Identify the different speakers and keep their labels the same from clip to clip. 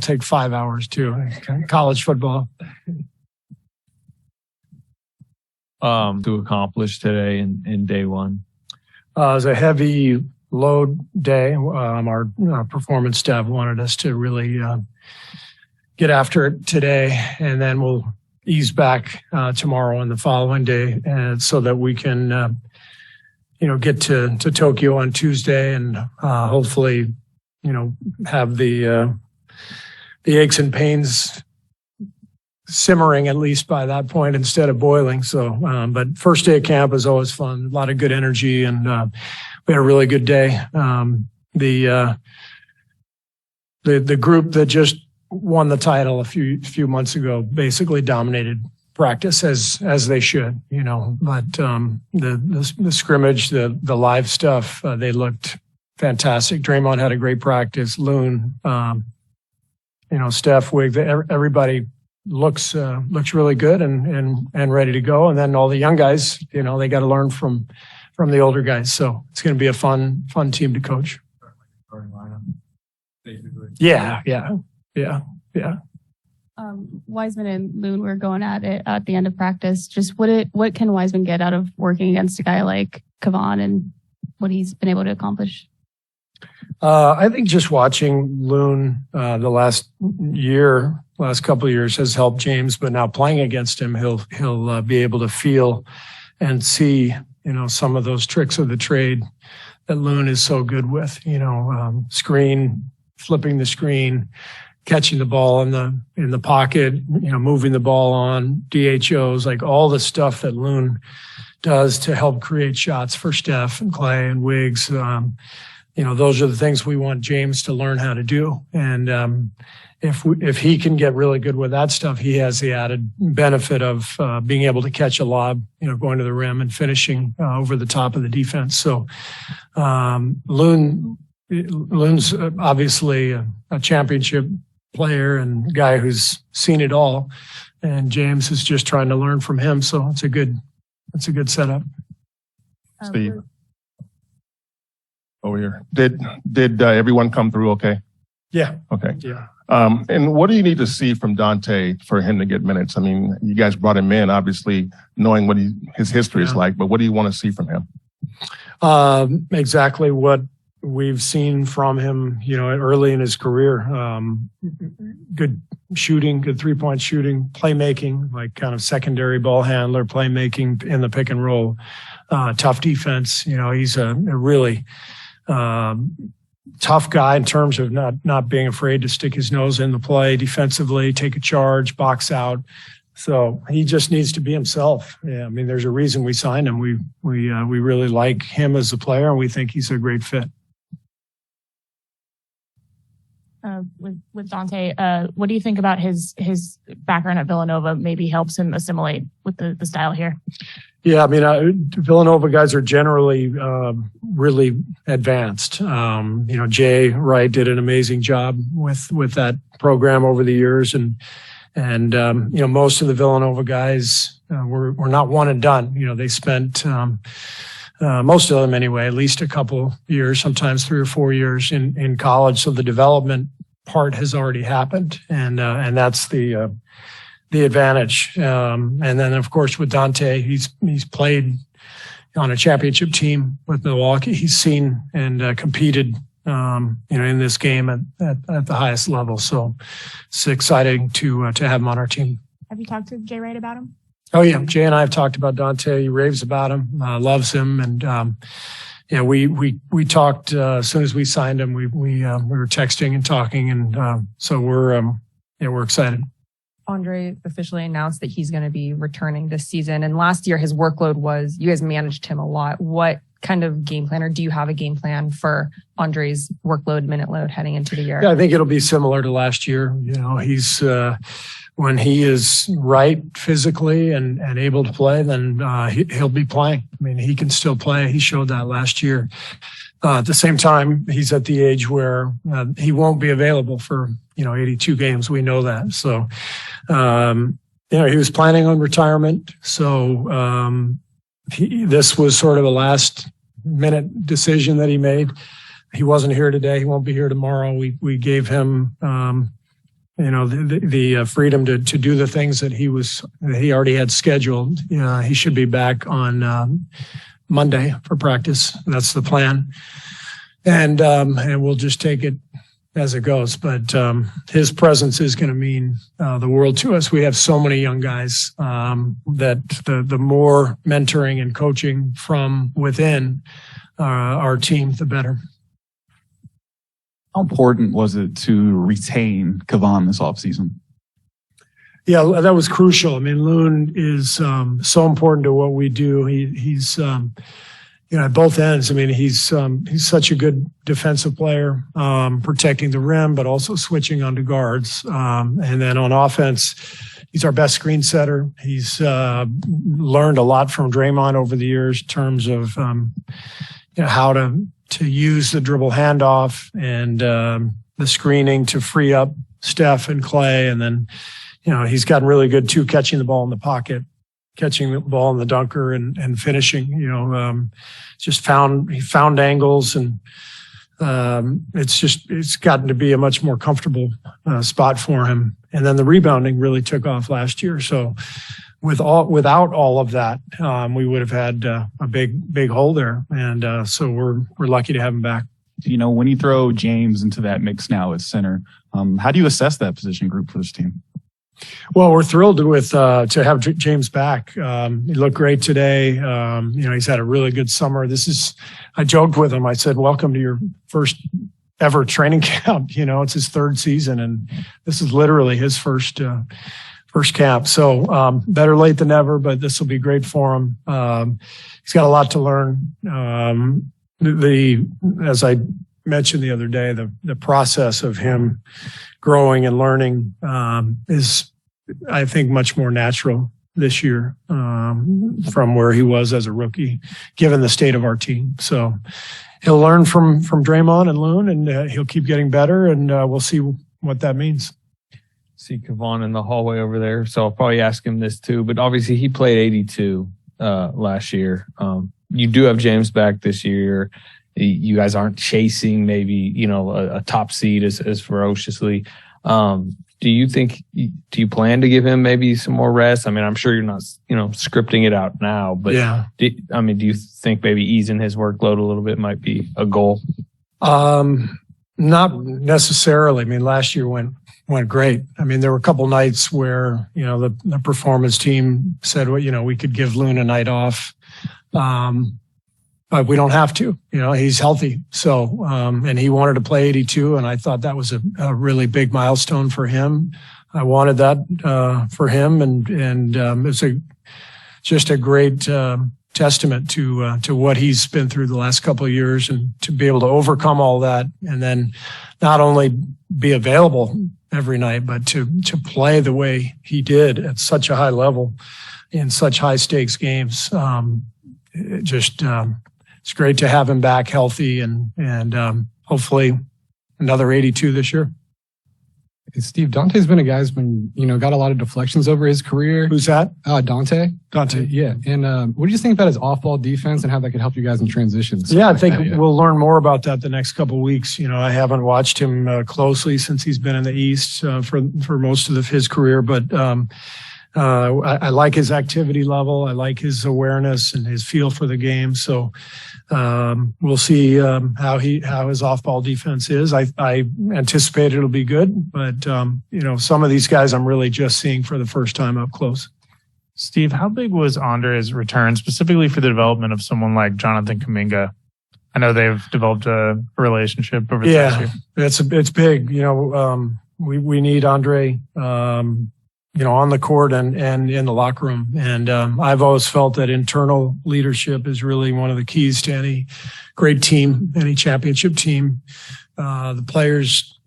Speaker 1: take 5 hours too. College football.
Speaker 2: To accomplish today in day one?
Speaker 1: It was a heavy load day. Our performance staff wanted us to really get after it today, and then we'll ease back tomorrow and the following day, and so that we can get to Tokyo on Tuesday and hopefully have the aches and pains simmering at least by that point instead of boiling. So, but first day of camp is always fun. A lot of good energy, and we had a really good day. The group that just won the title a few months ago basically dominated practice as they should, But the scrimmage, the live stuff, they looked fantastic. Draymond had a great practice. Loon, Steph, Wig, everybody looks really good and ready to go. And then all the young guys, they got to learn from the older guys. So it's going to be a fun team to coach. Yeah.
Speaker 3: Wiseman and Loon were going at it at the end of practice. Just what can Wiseman get out of working against a guy like Kavan and what he's been able to accomplish?
Speaker 1: I think just watching Loon the last couple of years has helped James, but now playing against him, he'll be able to feel and see, some of those tricks of the trade that Loon is so good with, screen, flipping the screen, catching the ball in the pocket, moving the ball on, DHOs, like all the stuff that Loon does to help create shots for Steph and Clay and Wiggs. Those are the things we want James to learn how to do. And if he can get really good with that stuff, he has the added benefit of being able to catch a lob, going to the rim and finishing over the top of the defense. So Loon's obviously a championship player and guy who's seen it all, and James is just trying to learn from him. So it's a good setup.
Speaker 4: Steve, over here. Did everyone come through okay?
Speaker 1: Yeah.
Speaker 4: Okay.
Speaker 1: Yeah.
Speaker 4: And what do you need to see from Dante for him to get minutes? I mean, you guys brought him in, obviously knowing what his history is like, but what do you want to see from him?
Speaker 1: Exactly what we've seen from him, early in his career. Good shooting, good 3-point shooting, playmaking, like kind of secondary ball handler, playmaking in the pick and roll, tough defense. He's a really tough guy in terms of not being afraid to stick his nose in the play defensively, take a charge, box out. So he just needs to be himself. Yeah, I mean, there's a reason we signed him. We really like him as a player, and we think he's a great fit.
Speaker 5: With Dante, what do you think about his background at Villanova maybe helps him assimilate with the style here?
Speaker 1: Yeah, I mean, Villanova guys are generally really advanced. Jay Wright did an amazing job with that program over the years, and most of the Villanova guys were not one and done. They spent most of them anyway, at least a couple years, sometimes 3 or 4 years in college. So the development part has already happened, and that's the advantage. And then of course with Dante, he's played on a championship team with Milwaukee. He's seen and competed, in this game at the highest level. So it's exciting to have him on our team.
Speaker 5: Have you talked to Jay Wright about him?
Speaker 1: Oh yeah, Jay and I have talked about Dante. He raves about him, loves him, and we talked as soon as we signed him. We were texting and talking, and so we're excited.
Speaker 6: Andre officially announced that he's going to be returning this season, and last year his workload was, you guys managed him a lot. What kind of game plan, or do you have a game plan for Andre's workload, minute load heading into the year?
Speaker 1: Yeah, I think it'll be similar to last year. He's when he is right physically and able to play, then he'll be playing. I mean, he can still play. He showed that last year. At the same time, he's at the age where he won't be available for 82 games. We know that. So, he was planning on retirement. So this was sort of a last minute decision that he made. He wasn't here today. He won't be here tomorrow. We gave him the freedom to do the things that he already had scheduled. He should be back on Monday for practice. That's the plan. And we'll just take it as it goes. But his presence is going to mean the world to us. We have so many young guys that the more mentoring and coaching from within our team, the better.
Speaker 7: How important was it to retain Kevon this offseason?
Speaker 1: Yeah, that was crucial. I mean, Loon is so important to what we do. He's at both ends. I mean, he's such a good defensive player, protecting the rim, but also switching onto guards. And then on offense, he's our best screen setter. He's learned a lot from Draymond over the years in terms of how to use the dribble handoff and the screening to free up Steph and Clay. And then, he's gotten really good too, catching the ball in the pocket, catching the ball in the dunker and finishing. He found angles, and it's gotten to be a much more comfortable spot for him. And then the rebounding really took off last year. So without all of that, we would have had a big hole there. And so we're lucky to have him back.
Speaker 7: When you throw James into that mix now at center, how do you assess that position group for this team?
Speaker 1: Well, we're thrilled to have James back. He looked great today. He's had a really good summer. I joked with him. I said, "Welcome to your first ever training camp." It's his third season, and this is literally his first camp. So better late than never, but this will be great for him. He's got a lot to learn. As I mentioned the other day, the process of him growing and learning is, I think, much more natural this year from where he was as a rookie, given the state of our team. So he'll learn from Draymond and Loon, and he'll keep getting better, and we'll see what that means.
Speaker 2: See Kevon in the hallway over there, so I'll probably ask him this too. But obviously, he played 82 last year. You do have James back this year. You guys aren't chasing maybe a top seed as ferociously. Do you plan to give him maybe some more rest? I mean, I'm sure you're not scripting it out now, but
Speaker 1: yeah.
Speaker 2: Do you think maybe easing his workload a little bit might be a goal?
Speaker 1: Not necessarily. I mean, last year went great. I mean, there were a couple nights where the performance team said, well, we could give Loon a night off. But we don't have to. He's healthy. So, and he wanted to play 82, and I thought that was a really big milestone for him. I wanted that for him, and it's just a great testament to what he's been through the last couple of years, and to be able to overcome all that, and then not only be available every night, but to play the way he did at such a high level in such high stakes games. It's great to have him back healthy, and hopefully another 82 this year.
Speaker 8: Hey, Steve, Dante's been a guy who's been, got a lot of deflections over his career.
Speaker 1: Who's that?
Speaker 8: Dante. Yeah. And what do you think about his off-ball defense and how that could help you guys in transitions?
Speaker 1: Yeah, I think we'll learn more about that the next couple of weeks. I haven't watched him closely since he's been in the East for most of his career, but I like his activity level. I like his awareness and his feel for the game. So we'll see how his off-ball defense is. I anticipate it'll be good, but some of these guys I'm really just seeing for the first time up close.
Speaker 9: Steve, how big was Andre's return specifically for the development of someone like Jonathan Kuminga? I know they've developed a relationship over the past year.
Speaker 1: It's big. We need Andre. On the court and in the locker room. And I've always felt that internal leadership is really one of the keys to any great team, any championship team. The players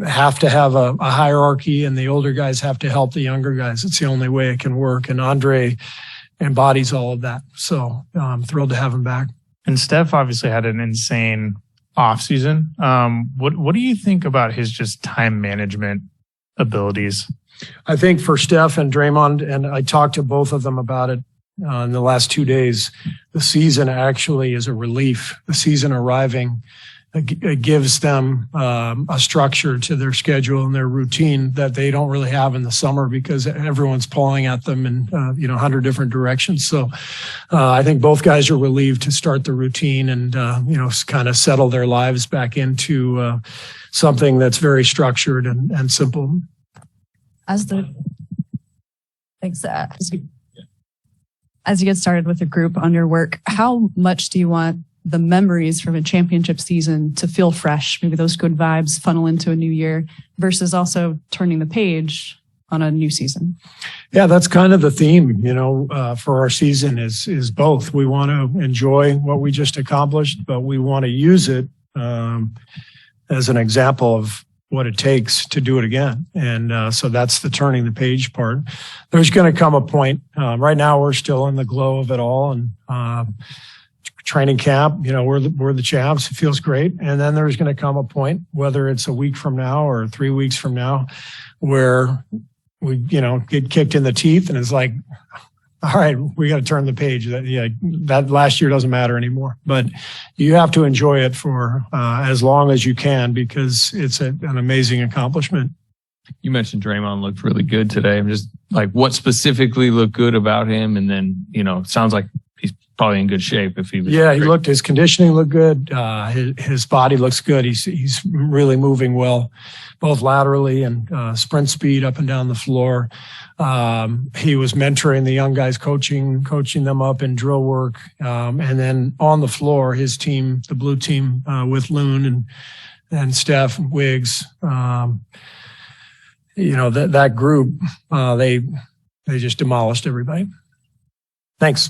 Speaker 1: have to have a hierarchy, and the older guys have to help the younger guys. It's the only way it can work. And Andre embodies all of that. So I'm thrilled to have him back.
Speaker 9: And Steph obviously had an insane offseason. What do you think about his just time management abilities?
Speaker 1: I think for Steph and Draymond, and I talked to both of them about it in the last 2 days, the season actually is a relief. The season arriving it gives them a structure to their schedule and their routine that they don't really have in the summer because everyone's pulling at them in 100 different directions. So I think both guys are relieved to start the routine and kind of settle their lives back into something that's very structured and simple.
Speaker 10: As you get started with a group on your work, how much do you want the memories from a championship season to feel fresh? Maybe those good vibes funnel into a new year versus also turning the page on a new season.
Speaker 1: Yeah, that's kind of the theme, for our season is both. We want to enjoy what we just accomplished, but we want to use it as an example of what it takes to do it again. And so that's the turning the page part. There's going to come a point. Right now, we're still in the glow of it all, and training camp, we're the champs. It feels great. And then there's going to come a point, whether it's a week from now or 3 weeks from now, where we, get kicked in the teeth and it's like, all right, we got to turn the page. That last year doesn't matter anymore, but you have to enjoy it for as long as you can because it's an amazing accomplishment.
Speaker 2: You mentioned Draymond looked really good today. I'm just like, what specifically looked good about him? And then, it sounds like he's probably in good shape if he was.
Speaker 1: Yeah, his conditioning looked good. His body looks good. He's really moving well, both laterally and sprint speed up and down the floor. He was mentoring the young guys, coaching them up in drill work. And then on the floor, his team, the blue team, with Loon and Steph Wiggs, that group, they just demolished everybody. Thanks.